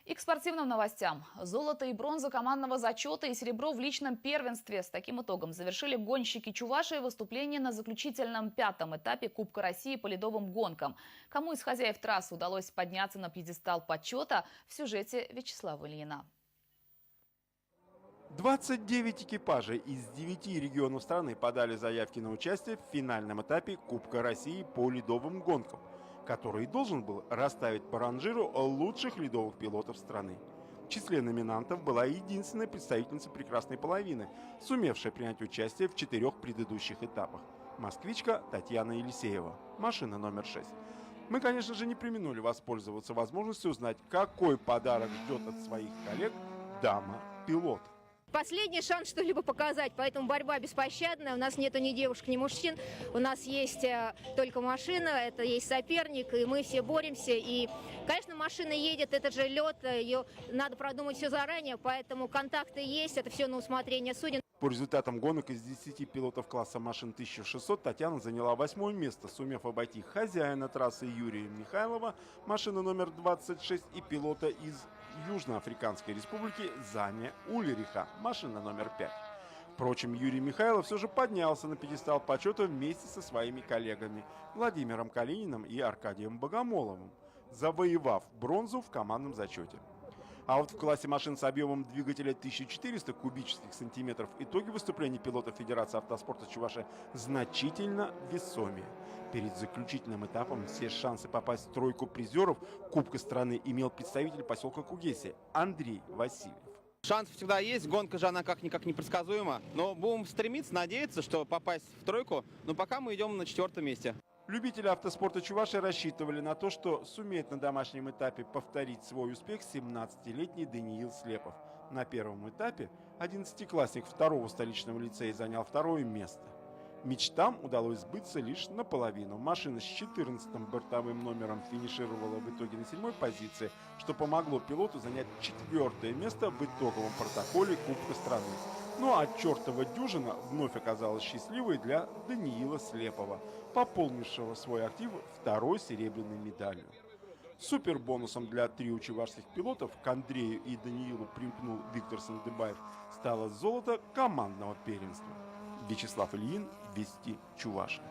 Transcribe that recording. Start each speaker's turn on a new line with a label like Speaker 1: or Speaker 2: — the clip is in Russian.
Speaker 1: И к спортивным новостям. Золото и бронза командного зачета и серебро в личном первенстве. С таким итогом завершили гонщики Чувашии выступление на заключительном пятом этапе Кубка России по ледовым гонкам. Кому из хозяев трассы удалось подняться на пьедестал почета, в сюжете Вячеслава Ильина.
Speaker 2: 29 экипажей из 9 регионов страны подали заявки на участие в финальном этапе Кубка России по ледовым гонкам, который должен был расставить по ранжиру лучших ледовых пилотов страны. В числе номинантов была единственная представительница прекрасной половины, сумевшая принять участие в 4 предыдущих этапах – москвичка Татьяна Елисеева, машина номер 6. Мы, конечно же, не преминули воспользоваться возможностью узнать, какой подарок ждет от своих коллег дама-пилот.
Speaker 3: Последний шанс что-либо показать, поэтому борьба беспощадная. У нас нету ни девушек, ни мужчин. У нас есть только машина, это есть соперник, и мы все боремся. И, конечно, машина едет, это же лед, ее надо продумать все заранее, поэтому контакты есть, это все на усмотрение судей.
Speaker 2: По результатам гонок из 10 пилотов класса машин 1600 Татьяна заняла 8-е место, сумев обойти хозяина трассы Юрия Михайлова, машина номер 26, и пилота из Южноафриканской республики Зами Ульриха, машина номер 5. Впрочем, Юрий Михайлов все же поднялся на пьедестал почета вместе со своими коллегами Владимиром Калининым и Аркадием Богомоловым, завоевав бронзу в командном зачете. А вот в классе машин с объемом двигателя 1400 кубических сантиметров итоги выступлений пилотов Федерации автоспорта Чувашии значительно весомее. Перед заключительным этапом все шансы попасть в тройку призеров Кубка страны имел представитель поселка Кугесия Андрей Васильев.
Speaker 4: Шанс всегда есть, гонка же она как-никак непредсказуема, но будем стремиться, надеяться, что попасть в тройку, но пока мы идем на 4-м месте.
Speaker 2: Любители автоспорта Чувашии рассчитывали на то, что сумеет на домашнем этапе повторить свой успех 17-летний Даниил Слепов. На первом этапе 11-классник 2-го столичного лицея занял 2-е место. Мечтам удалось сбыться лишь наполовину. Машина с 14-м бортовым номером финишировала в итоге на 7-й позиции, что помогло пилоту занять 4-е место в итоговом протоколе Кубка страны. Ну а чертова дюжина вновь оказалась счастливой для Даниила Слепова, пополнившего свой актив 2-й серебряной медалью. Супер бонусом для трио чувашских пилотов к Андрею и Даниилу примкнул Виктор Сандыбаев, стало золото командного первенства. Вячеслав Ильин, Вести Чувашия.